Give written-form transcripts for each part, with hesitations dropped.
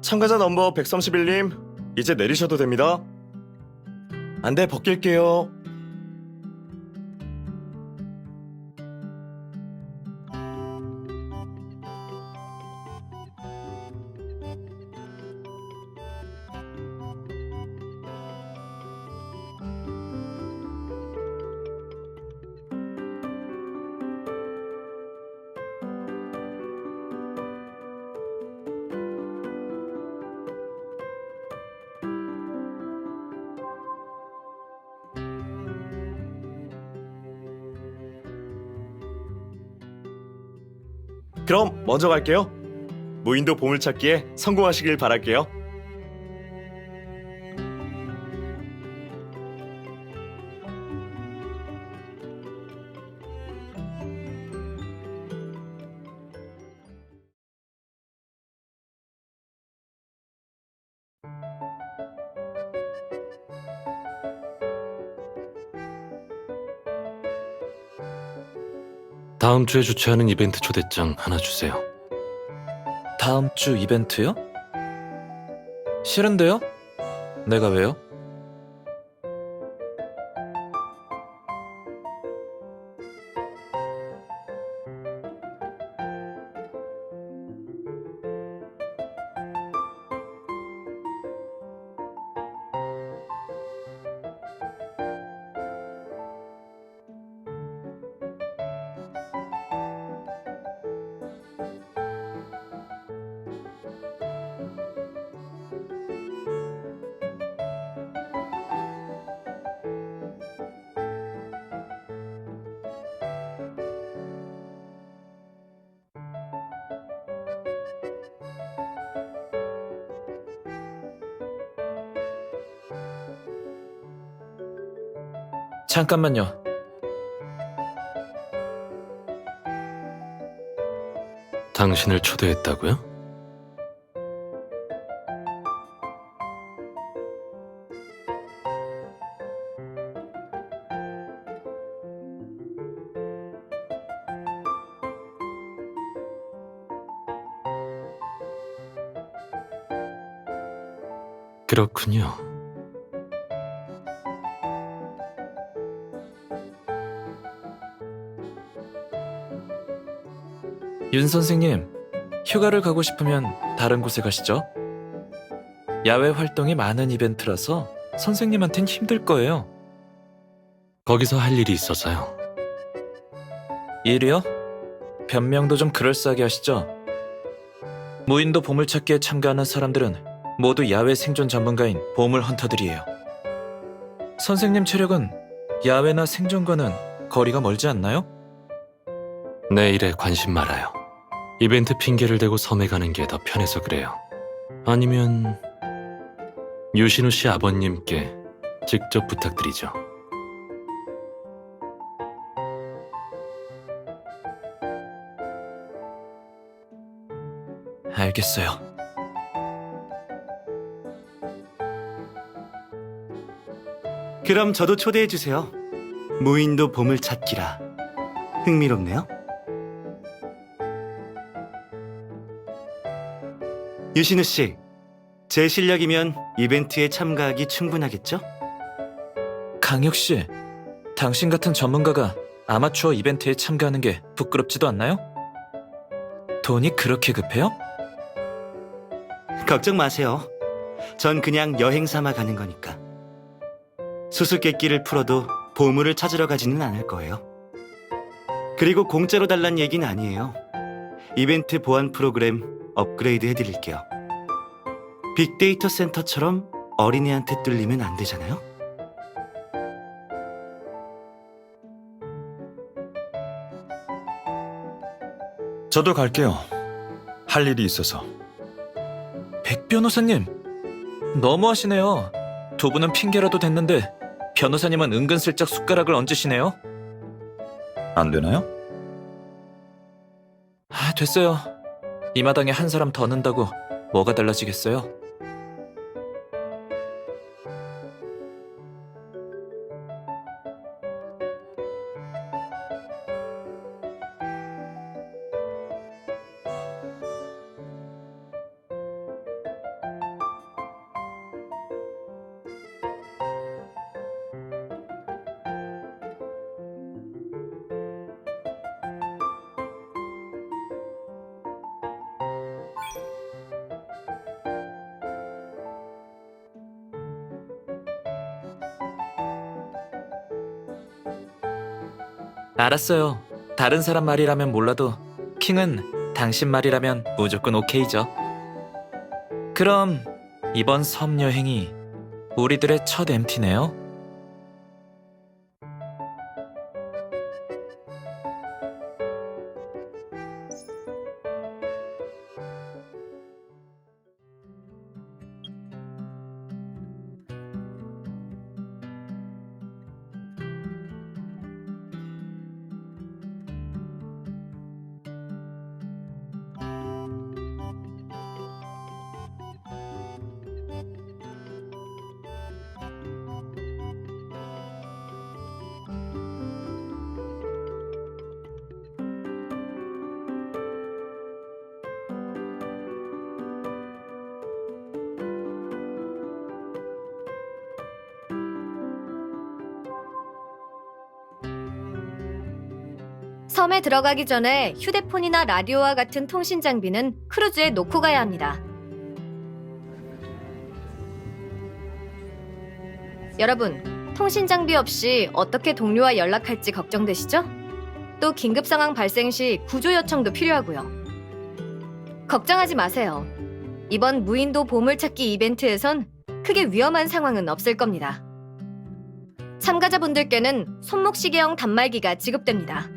참가자 넘버 131님, 이제 내리셔도 됩니다. 안대 벗길게요. 그럼 먼저 갈게요. 무인도 보물찾기에 성공하시길 바랄게요. 다음 주에 주최하는 이벤트 초대장 하나 주세요. 다음 주 이벤트요? 싫은데요? 내가 왜요? 잠깐만요. 당신을 초대했다고요? 그렇군요. 윤 선생님, 휴가를 가고 싶으면 다른 곳에 가시죠. 야외 활동이 많은 이벤트라서 선생님한텐 힘들 거예요. 거기서 할 일이 있어서요. 일이요? 변명도 좀 그럴싸하게 하시죠. 무인도 보물찾기에 참가하는 사람들은 모두 야외 생존 전문가인 보물 헌터들이에요. 선생님 체력은 야외나 생존과는 거리가 멀지 않나요? 내 일에 관심 말아요. 이벤트 핑계를 대고 섬에 가는 게 더 편해서 그래요. 아니면 유신우 씨 아버님께 직접 부탁드리죠. 알겠어요. 그럼 저도 초대해주세요. 무인도 보물찾기라. 흥미롭네요. 유신우 씨, 제 실력이면 이벤트에 참가하기 충분하겠죠? 강혁 씨, 당신 같은 전문가가 아마추어 이벤트에 참가하는 게 부끄럽지도 않나요? 돈이 그렇게 급해요? 걱정 마세요. 전 그냥 여행 삼아 가는 거니까. 수수께끼를 풀어도 보물을 찾으러 가지는 않을 거예요. 그리고 공짜로 달란 얘기는 아니에요. 이벤트 보안 프로그램 업그레이드 해드릴게요. 빅데이터 센터처럼 어린애한테 뚫리면 안 되잖아요? 저도 갈게요. 할 일이 있어서. 백 변호사님, 너무하시네요. 두 분은 핑계라도 댔는데 변호사님은 은근슬쩍 숟가락을 얹으시네요. 안 되나요? 됐어요. 이 마당에 한 사람 더 넣는다고 뭐가 달라지겠어요? 알았어요. 다른 사람 말이라면 몰라도 킹은 당신 말이라면 무조건 오케이죠. 그럼 이번 섬 여행이 우리들의 첫 MT네요? 섬에 들어가기 전에 휴대폰이나 라디오와 같은 통신 장비는 크루즈에 놓고 가야 합니다. 여러분, 통신 장비 없이 어떻게 동료와 연락할지 걱정되시죠? 또 긴급 상황 발생 시 구조 요청도 필요하고요. 걱정하지 마세요. 이번 무인도 보물찾기 이벤트에선 크게 위험한 상황은 없을 겁니다. 참가자분들께는 손목시계형 단말기가 지급됩니다.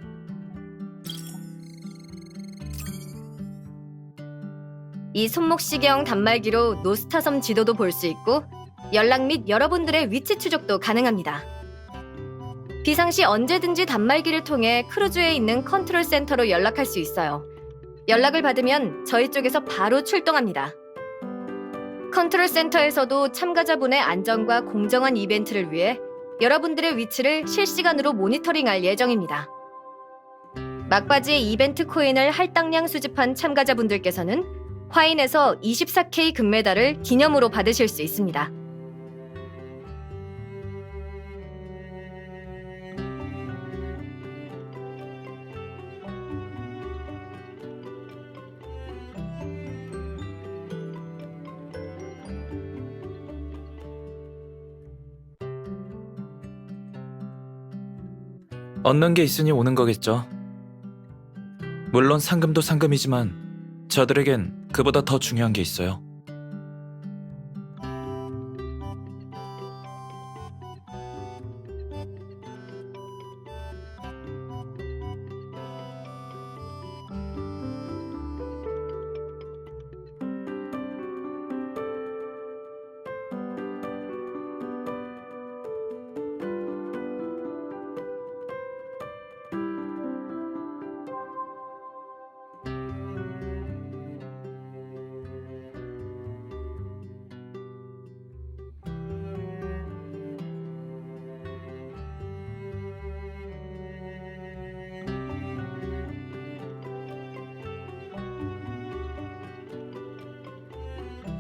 이 손목시계형 단말기로 노스타섬 지도도 볼 수 있고 연락 및 여러분들의 위치 추적도 가능합니다. 비상시 언제든지 단말기를 통해 크루즈에 있는 컨트롤 센터로 연락할 수 있어요. 연락을 받으면 저희 쪽에서 바로 출동합니다. 컨트롤 센터에서도 참가자분의 안전과 공정한 이벤트를 위해 여러분들의 위치를 실시간으로 모니터링할 예정입니다. 막바지에 이벤트 코인을 할당량 수집한 참가자분들께서는 화인에서 24K 금메달을 기념으로 받으실 수 있습니다. 얻는 게 있으니 오는 거겠죠. 물론 상금도 상금이지만 저들에겐 그보다 더 중요한 게 있어요.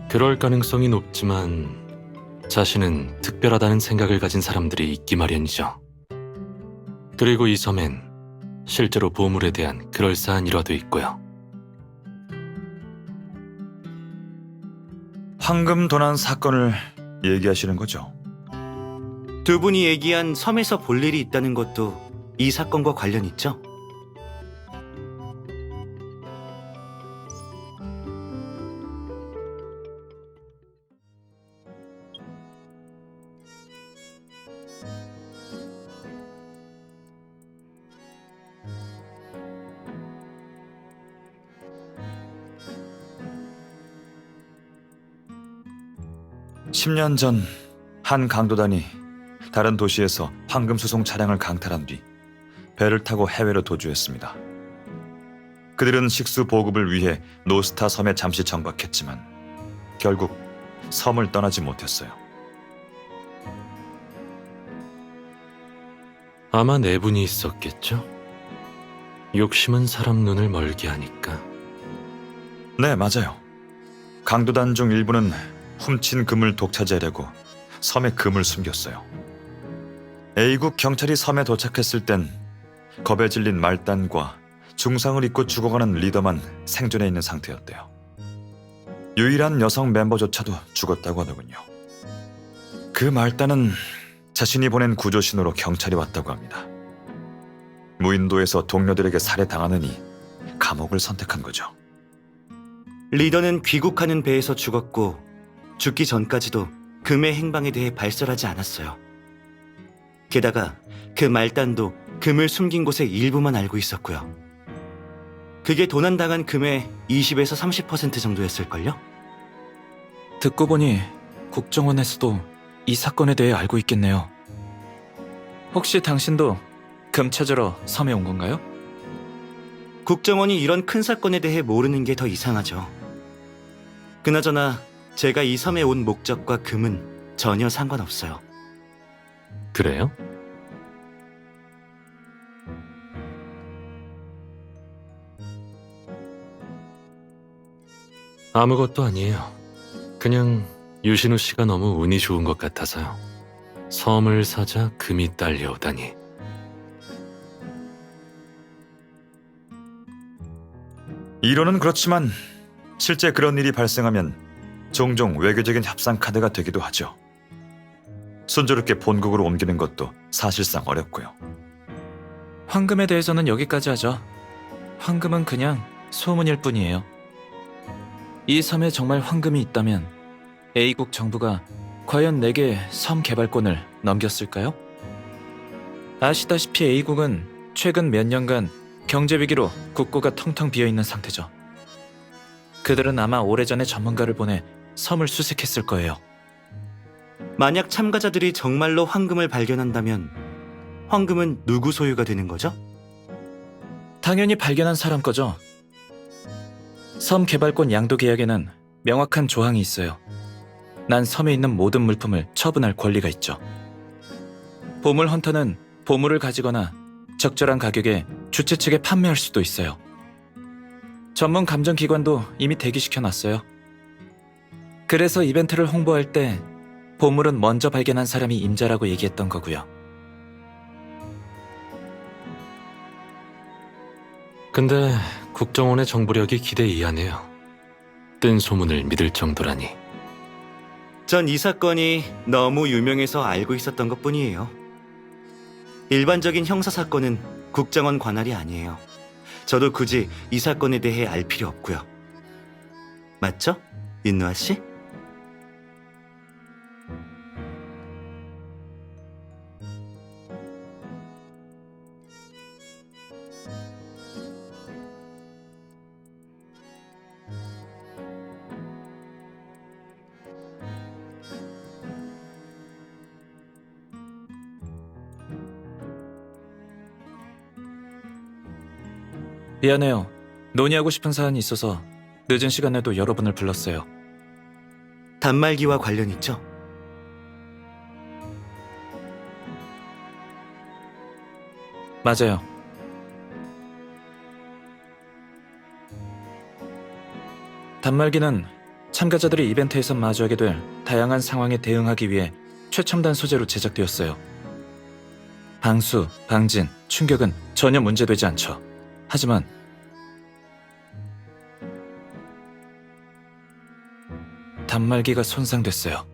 그럴 가능성이 높지만 자신은 특별하다는 생각을 가진 사람들이 있기 마련이죠. 그리고 이 섬엔 실제로 보물에 대한 그럴싸한 일화도 있고요. 황금 도난 사건을 얘기하시는 거죠? 두 분이 얘기한 섬에서 볼 일이 있다는 것도 이 사건과 관련 있죠? 십 년 전 한 강도단이 다른 도시에서 황금 수송 차량을 강탈한 뒤 배를 타고 해외로 도주했습니다. 그들은 식수 보급을 위해 노스타 섬에 잠시 정박했지만 결국 섬을 떠나지 못했어요. 아마 내분이 있었겠죠? 욕심은 사람 눈을 멀게 하니까. 네, 맞아요. 강도단 중 일부는 훔친 금을 독차지하려고 섬에 금을 숨겼어요. A국 경찰이 섬에 도착했을 땐 겁에 질린 말단과 중상을 입고 죽어가는 리더만 생존해 있는 상태였대요. 유일한 여성 멤버조차도 죽었다고 하더군요. 그 말단은 자신이 보낸 구조 신호로 경찰이 왔다고 합니다. 무인도에서 동료들에게 살해당하느니 감옥을 선택한 거죠. 리더는 귀국하는 배에서 죽었고 죽기 전까지도 금의 행방에 대해 발설하지 않았어요. 게다가 그 말단도 금을 숨긴 곳의 일부만 알고 있었고요. 그게 도난당한 금의 20에서 30% 정도였을걸요? 듣고 보니 국정원에서도 이 사건에 대해 알고 있겠네요. 혹시 당신도 금 찾으러 섬에 온 건가요? 국정원이 이런 큰 사건에 대해 모르는 게 더 이상하죠. 그나저나 제가 이 섬에 온 목적과 금은 전혀 상관없어요. 그래요? 아무것도 아니에요. 그냥 유신우 씨가 너무 운이 좋은 것 같아서요. 섬을 사자 금이 딸려오다니. 이론은 그렇지만 실제 그런 일이 발생하면 종종 외교적인 협상 카드가 되기도 하죠. 순조롭게 본국으로 옮기는 것도 사실상 어렵고요. 황금에 대해서는 여기까지 하죠. 황금은 그냥 소문일 뿐이에요. 이 섬에 정말 황금이 있다면 A국 정부가 과연 내게 섬 개발권을 넘겼을까요? 아시다시피 A국은 최근 몇 년간 경제 위기로 국고가 텅텅 비어있는 상태죠. 그들은 아마 오래전에 전문가를 보내 섬을 수색했을 거예요. 만약 참가자들이 정말로 황금을 발견한다면 황금은 누구 소유가 되는 거죠? 당연히 발견한 사람 거죠. 섬 개발권 양도 계약에는 명확한 조항이 있어요. 난 섬에 있는 모든 물품을 처분할 권리가 있죠. 보물 헌터는 보물을 가지거나 적절한 가격에 주최 측에 판매할 수도 있어요. 전문 감정기관도 이미 대기시켜놨어요. 그래서 이벤트를 홍보할 때 보물은 먼저 발견한 사람이 임자라고 얘기했던 거고요. 근데 국정원의 정보력이 기대 이하네요. 뜬 소문을 믿을 정도라니. 전 이 사건이 너무 유명해서 알고 있었던 것뿐이에요. 일반적인 형사 사건은 국정원 관할이 아니에요. 저도 굳이 이 사건에 대해 알 필요 없고요. 맞죠? 인누아 씨? 미안해요. 논의하고 싶은 사안이 있어서 늦은 시간에도 여러분을 불렀어요. 단말기와 관련 있죠? 맞아요. 단말기는 참가자들이 이벤트에서 마주하게 될 다양한 상황에 대응하기 위해 최첨단 소재로 제작되었어요. 방수, 방진, 충격은 전혀 문제되지 않죠. 하지만 단말기가 손상됐어요.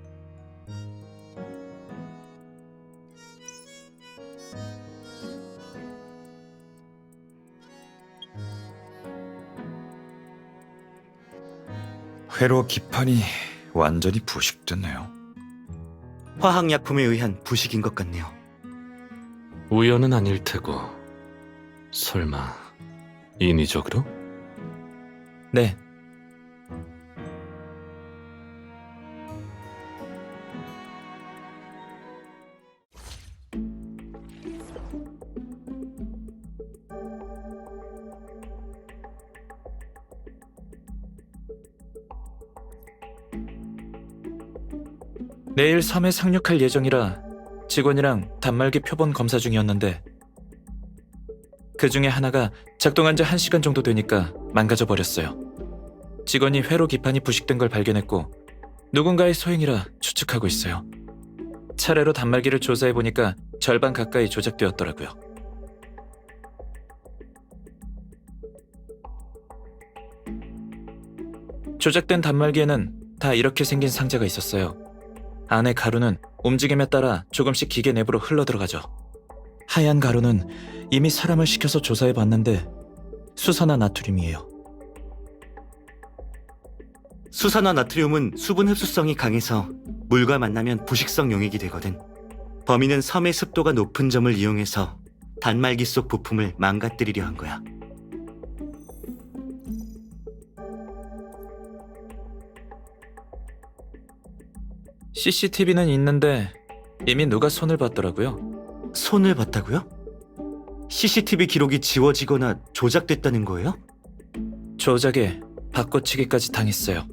회로 기판이 완전히 부식됐네요. 화학약품에 의한 부식인 것 같네요. 우연은 아닐 테고. 설마 인위적으로? 네, 내일 섬에 상륙할 예정이라 직원이랑 단말기 표본 검사 중이었는데 그 중에 하나가 작동한 지 1시간 정도 되니까 망가져 버렸어요. 직원이 회로 기판이 부식된 걸 발견했고 누군가의 소행이라 추측하고 있어요. 차례로 단말기를 조사해보니까 절반 가까이 조작되었더라고요. 조작된 단말기에는 다 이렇게 생긴 상자가 있었어요. 안에 가루는 움직임에 따라 조금씩 기계 내부로 흘러들어가죠. 하얀 가루는 이미 사람을 시켜서 조사해봤는데 수산화 나트륨이에요. 수산화 나트륨은 수분 흡수성이 강해서 물과 만나면 부식성 용액이 되거든. 범인은 섬의 습도가 높은 점을 이용해서 단말기 속 부품을 망가뜨리려 한 거야. CCTV는 있는데 이미 누가 손을 봤더라고요. 손을 봤다고요? CCTV 기록이 지워지거나 조작됐다는 거예요? 조작에 바꿔치기까지 당했어요.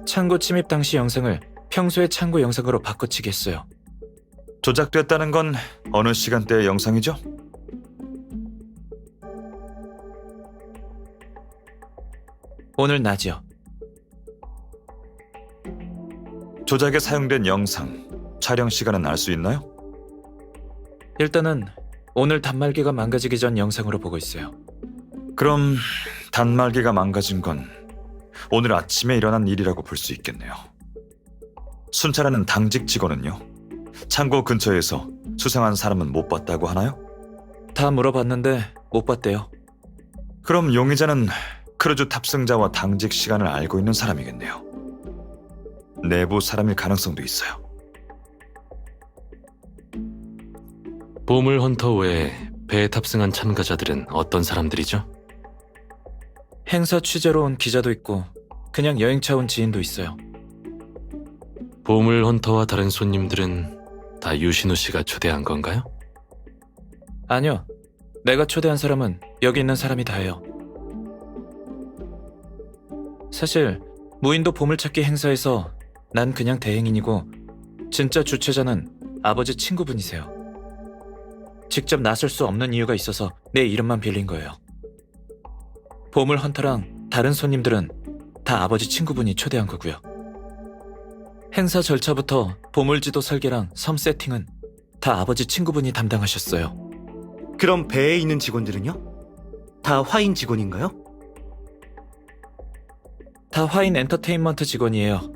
창고 침입 당시 영상을 평소의 창고 영상으로 바꿔치기 했어요. 조작됐다는 건 어느 시간대의 영상이죠? 오늘 낮이요. 조작에 사용된 영상, 촬영 시간은 알 수 있나요? 일단은 오늘 단말기가 망가지기 전 영상으로 보고 있어요. 그럼 단말기가 망가진 건 오늘 아침에 일어난 일이라고 볼 수 있겠네요. 순찰하는 당직 직원은요? 창고 근처에서 수상한 사람은 못 봤다고 하나요? 다 물어봤는데 못 봤대요. 그럼 용의자는 크루즈 탑승자와 당직 시간을 알고 있는 사람이겠네요. 내부 사람일 가능성도 있어요. 보물 헌터 외에 배에 탑승한 참가자들은 어떤 사람들이죠? 행사 취재로 온 기자도 있고 그냥 여행차 온 지인도 있어요. 보물 헌터와 다른 손님들은 다 유신우 씨가 초대한 건가요? 아니요. 내가 초대한 사람은 여기 있는 사람이 다예요. 사실 무인도 보물찾기 행사에서 난 그냥 대행인이고 진짜 주최자는 아버지 친구분이세요. 직접 나설 수 없는 이유가 있어서 내 이름만 빌린 거예요. 보물 헌터랑 다른 손님들은 다 아버지 친구분이 초대한 거고요. 행사 절차부터 보물지도 설계랑 섬 세팅은 다 아버지 친구분이 담당하셨어요. 그럼 배에 있는 직원들은요? 다 화인 직원인가요? 다 화인 엔터테인먼트 직원이에요.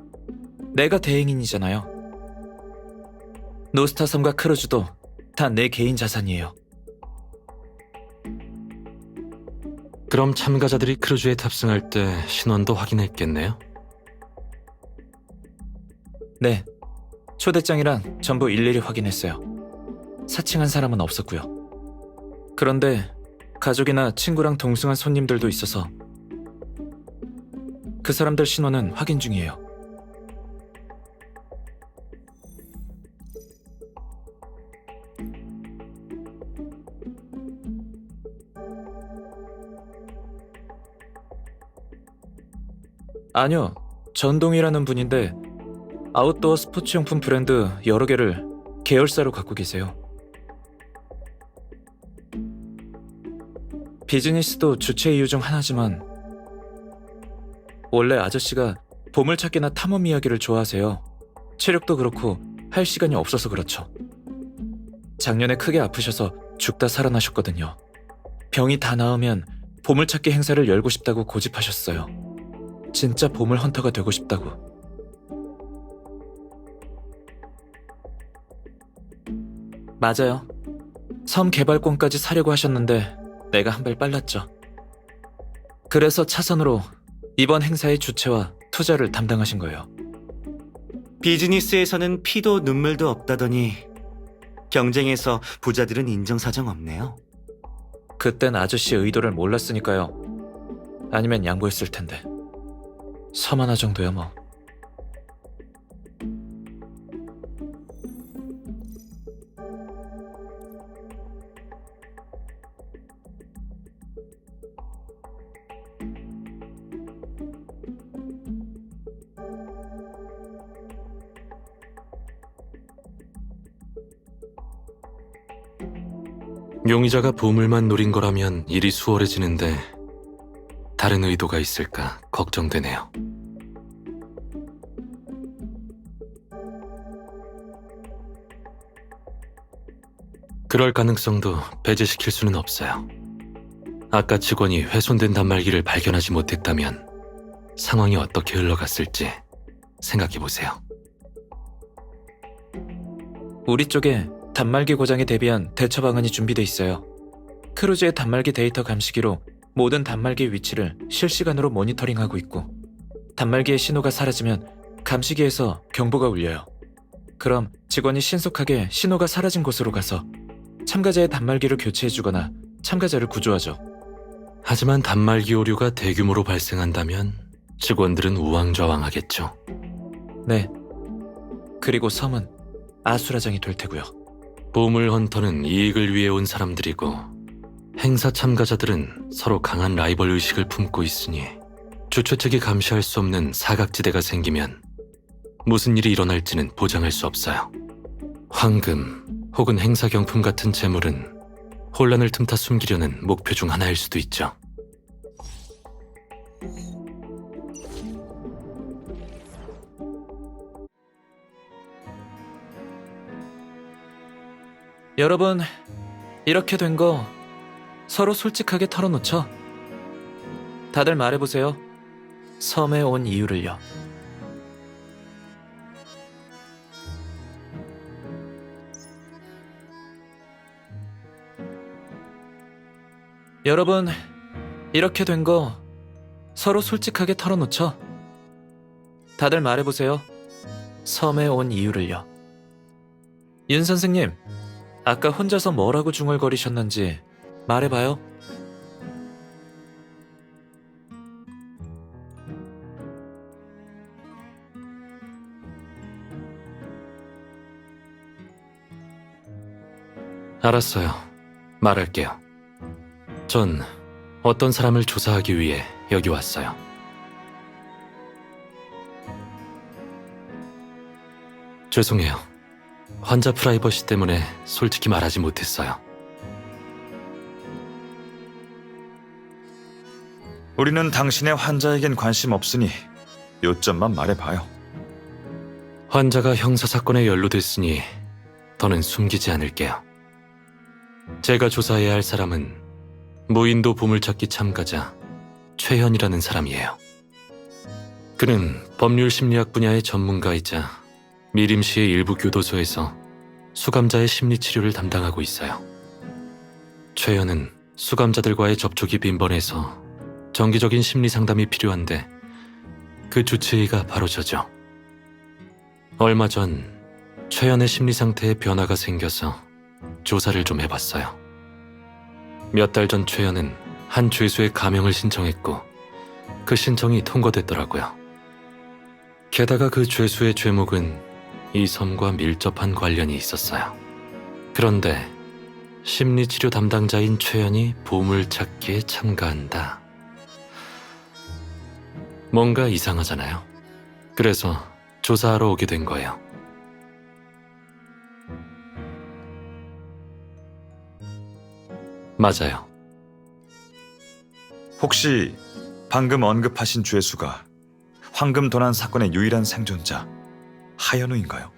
내가 대행인이잖아요. 노스타 섬과 크루즈도 다 내 개인 자산이에요. 그럼 참가자들이 크루즈에 탑승할 때 신원도 확인했겠네요? 네, 초대장이랑 전부 일일이 확인했어요. 사칭한 사람은 없었고요. 그런데 가족이나 친구랑 동승한 손님들도 있어서 그 사람들 신원은 확인 중이에요. 아니요, 전동이라는 분인데 아웃도어 스포츠용품 브랜드 여러 개를 계열사로 갖고 계세요. 비즈니스도 주체 이유 중 하나지만 원래 아저씨가 보물찾기나 탐험 이야기를 좋아하세요. 체력도 그렇고 할 시간이 없어서 그렇죠. 작년에 크게 아프셔서 죽다 살아나셨거든요. 병이 다 나으면 보물찾기 행사를 열고 싶다고 고집하셨어요. 진짜 보물 헌터가 되고 싶다고. 맞아요. 섬 개발권까지 사려고 하셨는데 내가 한 발 빨랐죠. 그래서 차선으로 이번 행사의 주최와 투자를 담당하신 거예요. 비즈니스에서는 피도 눈물도 없다더니 경쟁에서 부자들은 인정사정 없네요. 그땐 아저씨의 의도를 몰랐으니까요. 아니면 양보했을 텐데. 섬 하나 정도야 뭐. 용의자가 보물만 노린 거라면 일이 수월해지는데 다른 의도가 있을까 걱정되네요. 그럴 가능성도 배제시킬 수는 없어요. 아까 직원이 훼손된 단말기를 발견하지 못했다면 상황이 어떻게 흘러갔을지 생각해보세요. 우리 쪽에 단말기 고장에 대비한 대처 방안이 준비돼 있어요. 크루즈의 단말기 데이터 감시기로 모든 단말기의 위치를 실시간으로 모니터링하고 있고, 단말기의 신호가 사라지면 감시기에서 경보가 울려요. 그럼 직원이 신속하게 신호가 사라진 곳으로 가서 참가자의 단말기를 교체해주거나 참가자를 구조하죠. 하지만 단말기 오류가 대규모로 발생한다면 직원들은 우왕좌왕하겠죠. 네. 그리고 섬은 아수라장이 될 테고요. 보물 헌터는 이익을 위해 온 사람들이고 행사 참가자들은 서로 강한 라이벌 의식을 품고 있으니 주최 측이 감시할 수 없는 사각지대가 생기면 무슨 일이 일어날지는 보장할 수 없어요. 황금 혹은 행사 경품 같은 재물은 혼란을 틈타 숨기려는 목표 중 하나일 수도 있죠. 여러분, 이렇게 된 거 서로 솔직하게 털어놓죠? 다들 말해보세요. 섬에 온 이유를요. 여러분, 이렇게 된 거 서로 솔직하게 털어놓죠? 다들 말해보세요. 섬에 온 이유를요. 윤 선생님, 아까 혼자서 뭐라고 중얼거리셨는지 말해봐요. 알았어요. 말할게요. 전 어떤 사람을 조사하기 위해 여기 왔어요. 죄송해요. 환자 프라이버시 때문에 솔직히 말하지 못했어요. 우리는 당신의 환자에겐 관심 없으니 요점만 말해봐요. 환자가 형사사건에 연루됐으니 더는 숨기지 않을게요. 제가 조사해야 할 사람은 무인도 보물찾기 참가자 최현이라는 사람이에요. 그는 법률 심리학 분야의 전문가이자 미림시의 일부 교도소에서 수감자의 심리치료를 담당하고 있어요. 최현은 수감자들과의 접촉이 빈번해서 정기적인 심리 상담이 필요한데 그 주치의가 바로 저죠. 얼마 전 최현의 심리 상태에 변화가 생겨서 조사를 좀 해봤어요. 몇 달 전 최현은 한 죄수의 감형을 신청했고 그 신청이 통과됐더라고요. 게다가 그 죄수의 죄목은 이 섬과 밀접한 관련이 있었어요. 그런데 심리치료 담당자인 최현이 보물찾기에 참가한다. 뭔가 이상하잖아요. 그래서 조사하러 오게 된 거예요. 맞아요. 혹시 방금 언급하신 죄수가 황금 도난 사건의 유일한 생존자 하현우인가요?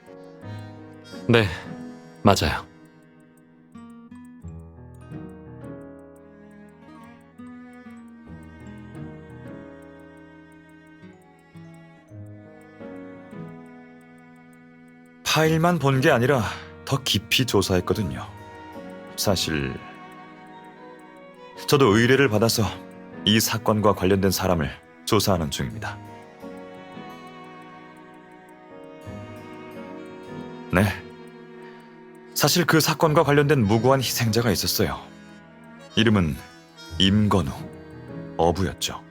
네, 맞아요. 파일만 본 게 아니라 더 깊이 조사했거든요. 사실 저도 의뢰를 받아서 이 사건과 관련된 사람을 조사하는 중입니다. 네. 사실 그 사건과 관련된 무고한 희생자가 있었어요. 이름은 임건우, 어부였죠.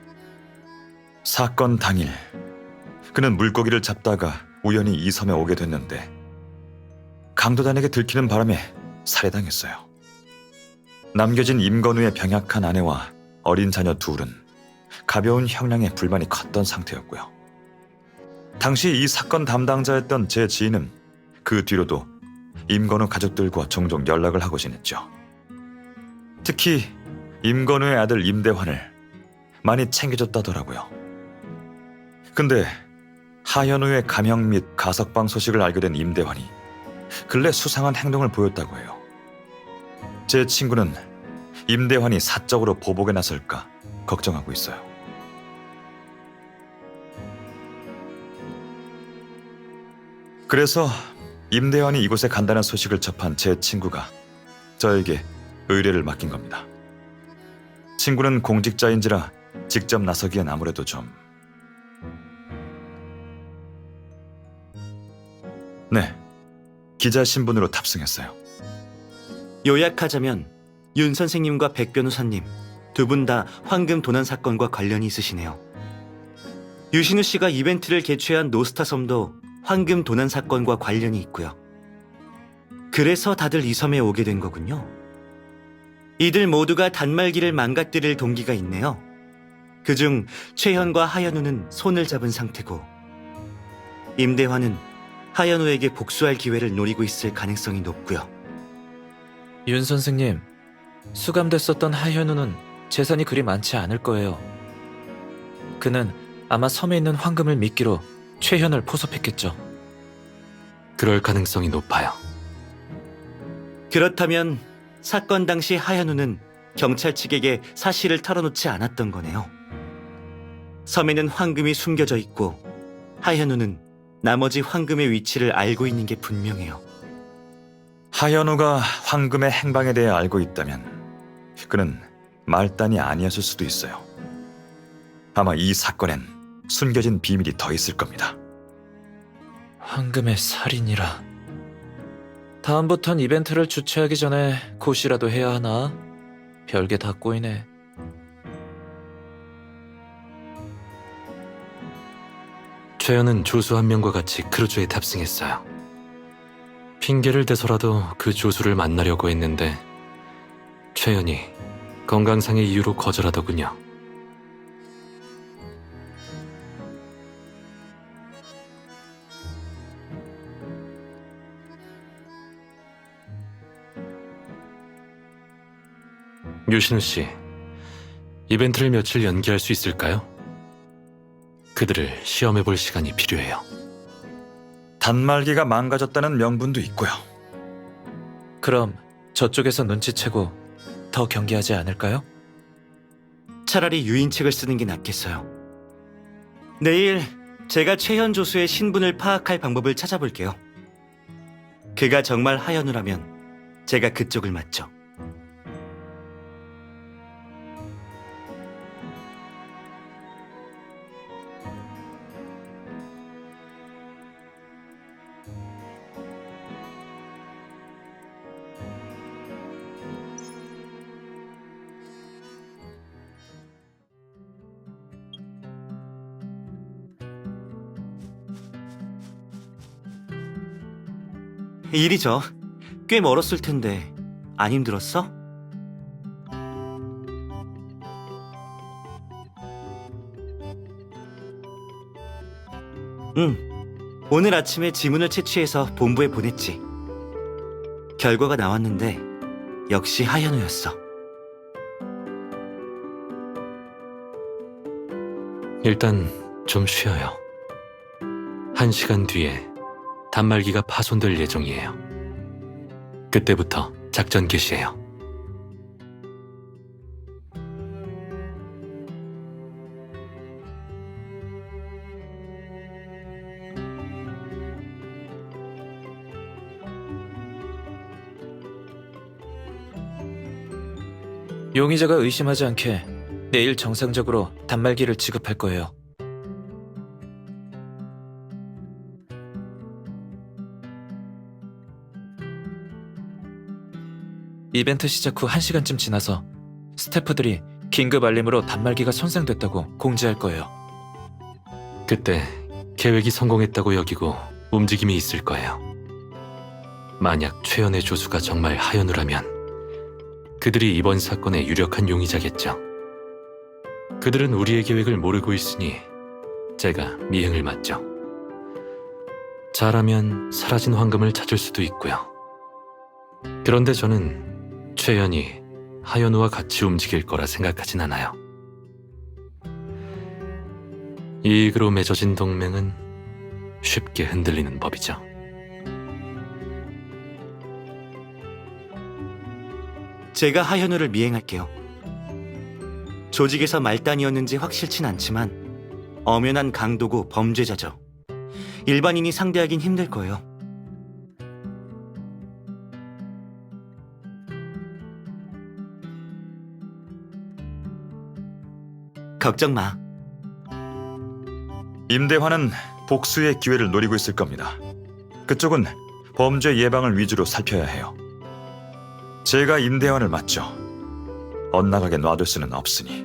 사건 당일, 그는 물고기를 잡다가 우연히 이 섬에 오게 됐는데 강도단에게 들키는 바람에 살해당했어요. 남겨진 임건우의 병약한 아내와 어린 자녀 둘은 가벼운 형량에 불만이 컸던 상태였고요. 당시 이 사건 담당자였던 제 지인은 그 뒤로도 임건우 가족들과 종종 연락을 하고 지냈죠. 특히 임건우의 아들 임대환을 많이 챙겨줬다더라고요. 근데 하현우의 감형 및 가석방 소식을 알게 된 임대환이 근래 수상한 행동을 보였다고 해요. 제 친구는 임대환이 사적으로 보복에 나설까 걱정하고 있어요. 그래서 임대환이 이곳에 간다는 소식을 접한 제 친구가 저에게 의뢰를 맡긴 겁니다. 친구는 공직자인지라 직접 나서기엔 아무래도 좀... 네, 기자 신분으로 탑승했어요. 요약하자면 윤 선생님과 백 변호사님 두 분 다 황금 도난 사건과 관련이 있으시네요. 유신우 씨가 이벤트를 개최한 노스타 섬도 황금 도난 사건과 관련이 있고요. 그래서 다들 이 섬에 오게 된 거군요. 이들 모두가 단말기를 망가뜨릴 동기가 있네요. 그중 최현과 하현우는 손을 잡은 상태고 임대환은 하현우에게 복수할 기회를 노리고 있을 가능성이 높고요. 윤 선생님, 수감됐었던 하현우는 재산이 그리 많지 않을 거예요. 그는 아마 섬에 있는 황금을 미끼로 최현을 포섭했겠죠. 그럴 가능성이 높아요. 그렇다면 사건 당시 하현우는 경찰 측에게 사실을 털어놓지 않았던 거네요. 섬에는 황금이 숨겨져 있고 하현우는 나머지 황금의 위치를 알고 있는 게 분명해요. 하현우가 황금의 행방에 대해 알고 있다면 그는 말단이 아니었을 수도 있어요. 아마 이 사건엔 숨겨진 비밀이 더 있을 겁니다. 황금의 살인이라. 다음부턴 이벤트를 주최하기 전에 고시라도 해야 하나? 별게 다 꼬이네. 최연은 조수 한 명과 같이 크루즈에 탑승했어요. 핑계를 대서라도 그 조수를 만나려고 했는데 최연이 건강상의 이유로 거절하더군요. 유신우 씨, 이벤트를 며칠 연기할 수 있을까요? 그들을 시험해 볼 시간이 필요해요. 단말기가 망가졌다는 명분도 있고요. 그럼 저쪽에서 눈치채고 더 경계하지 않을까요? 차라리 유인책을 쓰는 게 낫겠어요. 내일 제가 최현 조수의 신분을 파악할 방법을 찾아볼게요. 그가 정말 하현우라면 제가 그쪽을 맞죠. 일이죠. 꽤 멀었을 텐데 안 힘들었어? 응. 오늘 아침에 지문을 채취해서 본부에 보냈지. 결과가 나왔는데 역시 하현우였어. 일단 좀 쉬어요. 1시간 뒤에 단말기가 파손될 예정이에요. 그때부터 작전 개시해요. 용의자가 의심하지 않게 내일 정상적으로 단말기를 지급할 거예요. 이벤트 시작 후 1시간쯤 지나서 스태프들이 긴급 알림으로 단말기가 손상됐다고 공지할 거예요. 그때 계획이 성공했다고 여기고 움직임이 있을 거예요. 만약 최연의 조수가 정말 하현우라면 그들이 이번 사건의 유력한 용의자겠죠. 그들은 우리의 계획을 모르고 있으니 제가 미행을 맡죠. 잘하면 사라진 황금을 찾을 수도 있고요. 그런데 저는 최연이 하현우와 같이 움직일 거라 생각하진 않아요. 이익으로 맺어진 동맹은 쉽게 흔들리는 법이죠. 제가 하현우를 미행할게요. 조직에서 말단이었는지 확실치 않지만 엄연한 강도고 범죄자죠. 일반인이 상대하긴 힘들 거예요. 걱정 마. 임대환은 복수의 기회를 노리고 있을 겁니다. 그쪽은 범죄 예방을 위주로 살펴야 해요. 제가 임대환을 맞죠. 엇나가게 놔둘 수는 없으니.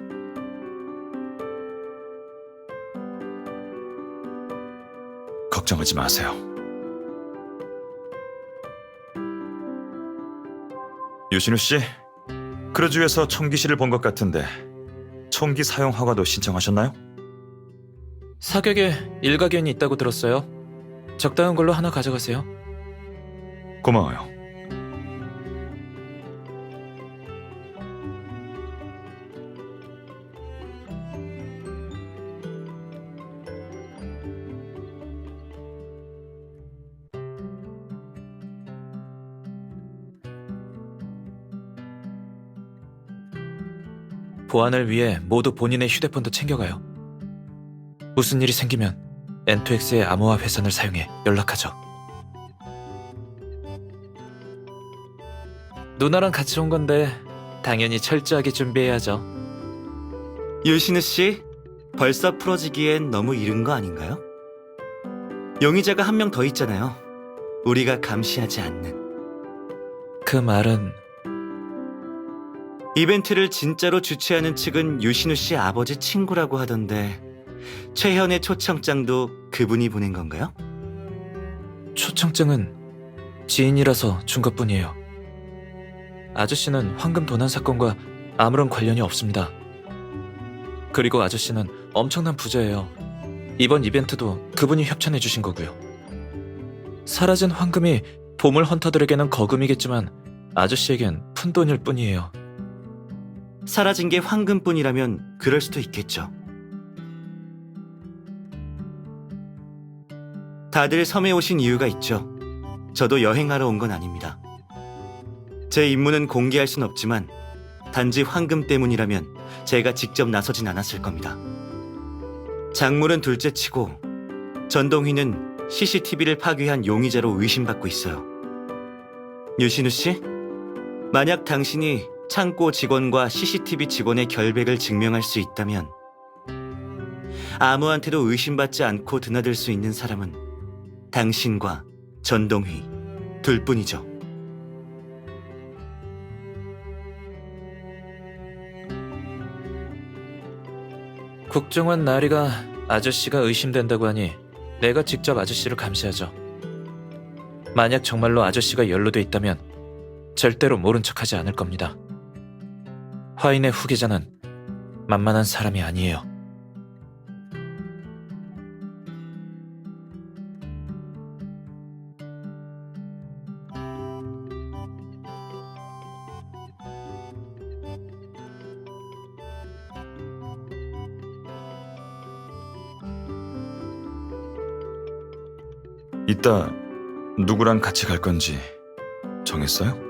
걱정하지 마세요. 유신우 씨, 크루즈에서 총기실을 본 것 같은데 총기 사용 허가도 신청하셨나요? 사격에 일가견이 있다고 들었어요. 적당한 걸로 하나 가져가세요. 고마워요. 보안을 위해 모두 본인의 휴대폰도 챙겨가요. 무슨 일이 생기면 N2X의 암호화 회선을 사용해 연락하죠. 누나랑 같이 온 건데 당연히 철저하게 준비해야죠. 유신우 씨, 벌써 풀어지기엔 너무 이른 거 아닌가요? 용의자가 한 명 더 있잖아요. 우리가 감시하지 않는. 그 말은 이벤트를 진짜로 주최하는 측은 유신우 씨 아버지 친구라고 하던데 최현의 초청장도 그분이 보낸 건가요? 초청장은 지인이라서 준 것뿐이에요. 아저씨는 황금 도난 사건과 아무런 관련이 없습니다. 그리고 아저씨는 엄청난 부자예요. 이번 이벤트도 그분이 협찬해 주신 거고요. 사라진 황금이 보물 헌터들에게는 거금이겠지만 아저씨에겐 푼돈일 뿐이에요. 사라진 게 황금뿐이라면 그럴 수도 있겠죠. 다들 섬에 오신 이유가 있죠. 저도 여행하러 온 건 아닙니다. 제 임무는 공개할 순 없지만 단지 황금 때문이라면 제가 직접 나서진 않았을 겁니다. 작물은 둘째치고 전동휘는 CCTV를 파괴한 용의자로 의심받고 있어요. 유신우 씨, 만약 당신이 창고 직원과 CCTV 직원의 결백을 증명할 수 있다면 아무한테도 의심받지 않고 드나들 수 있는 사람은 당신과 전동휘 둘뿐이죠. 국정원 나리가 아저씨가 의심된다고 하니 내가 직접 아저씨를 감시하죠. 만약 정말로 아저씨가 연루돼 있다면 절대로 모른 척하지 않을 겁니다. 화인의 후계자는 만만한 사람이 아니에요. 이따 누구랑 같이 갈 건지 정했어요?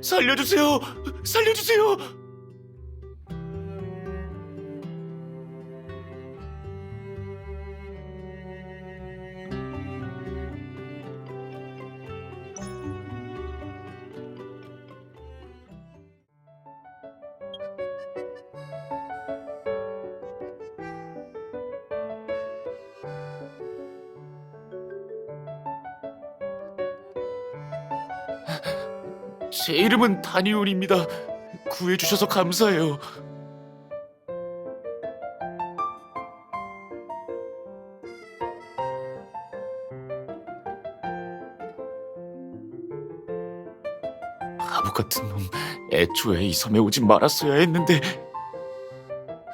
살려주세요! 살려주세요! 제 이름은 다니온입니다. 구해주셔서 감사해요. 바보 같은 놈, 애초에 이 섬에 오지 말았어야 했는데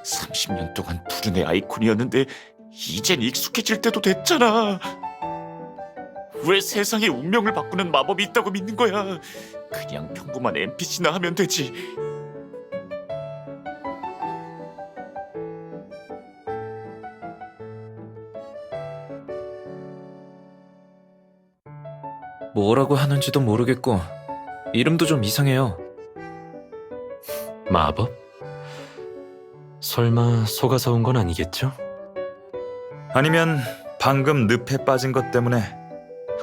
30년 동안 불운의 아이콘이었는데 이젠 익숙해질 때도 됐잖아. 왜 세상에 운명을 바꾸는 마법이 있다고 믿는 거야? 그냥 평범한 NPC나 하면 되지. 뭐라고 하는지도 모르겠고 이름도 좀 이상해요. 마법? 설마 속아서 온 건 아니겠죠? 아니면 방금 늪에 빠진 것 때문에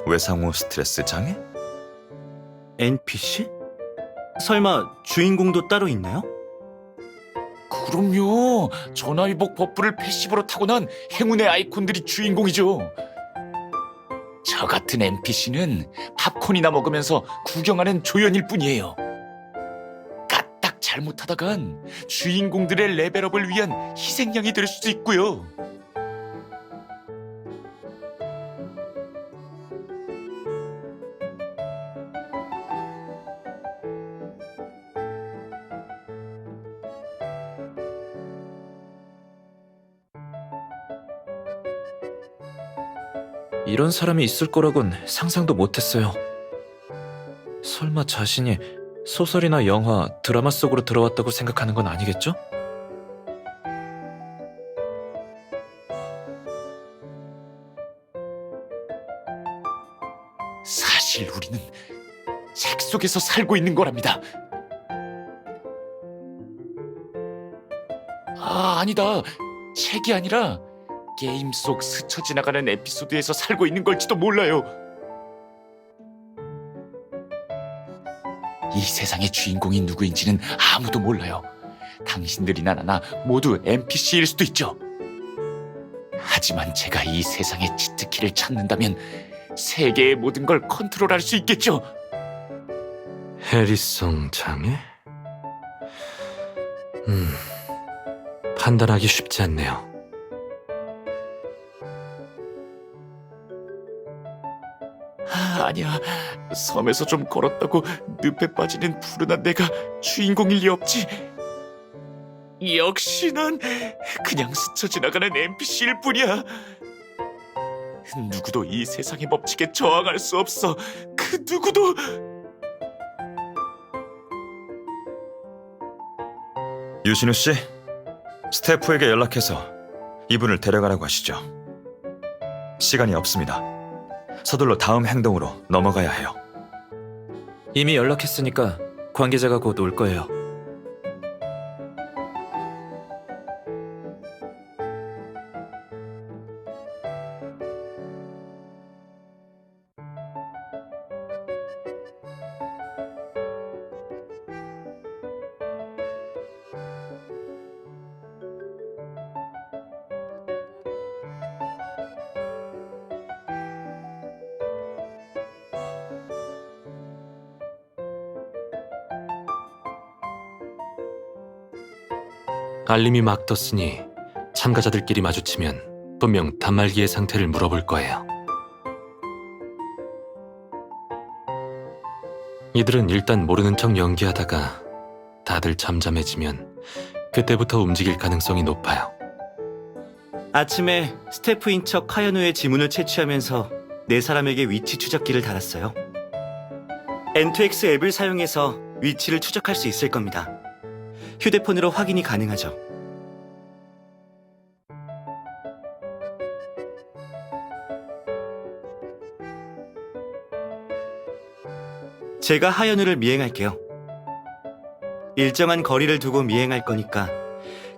외상 후 스트레스 장애? NPC? 설마 주인공도 따로 있나요? 그럼요. 전화위복 버프를 패시브로 타고난 행운의 아이콘들이 주인공이죠. 저 같은 NPC는 팝콘이나 먹으면서 구경하는 조연일 뿐이에요. 까딱 잘못하다간 주인공들의 레벨업을 위한 희생양이 될 수도 있고요. 이런 사람이 있을 거라곤 상상도 못했어요. 설마 자신이 소설이나 영화, 드라마 속으로 들어왔다고 생각하는 건 아니겠죠? 사실 우리는 책 속에서 살고 있는 거랍니다. 아니다. 책이 아니라 게임 속 스쳐 지나가는 에피소드에서 살고 있는 걸지도 몰라요. 이 세상의 주인공이 누구인지는 아무도 몰라요. 당신들이나 나나 모두 NPC일 수도 있죠. 하지만 제가 이 세상의 치트키를 찾는다면 세계의 모든 걸 컨트롤할 수 있겠죠. 해리성 장애? 판단하기 쉽지 않네요. 아니야. 섬에서 좀 걸었다고 늪에 빠지는 푸른한 내가 주인공일 리 없지. 역시 난 그냥 스쳐 지나가는 NPC일 뿐이야. 누구도 이 세상의 법칙에 저항할 수 없어. 그 누구도. 유신우 씨, 스태프에게 연락해서 이분을 데려가라고 하시죠. 시간이 없습니다. 서둘러 다음 행동으로 넘어가야 해요. 이미 연락했으니까 관계자가 곧 올 거예요. 알림이 막 떴으니 참가자들끼리 마주치면 분명 단말기의 상태를 물어볼 거예요. 이들은 일단 모르는 척 연기하다가 다들 잠잠해지면 그때부터 움직일 가능성이 높아요. 아침에 스태프인 척 하연우의 지문을 채취하면서 네 사람에게 위치 추적기를 달았어요. N2X 앱을 사용해서 위치를 추적할 수 있을 겁니다. 휴대폰으로 확인이 가능하죠. 제가 하연우를 미행할게요. 일정한 거리를 두고 미행할 거니까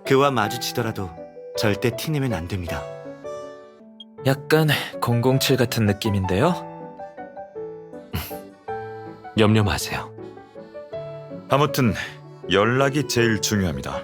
그와 마주치더라도 절대 티내면 안 됩니다. 약간 007 같은 느낌인데요? 염려 마세요. 아무튼 연락이 제일 중요합니다.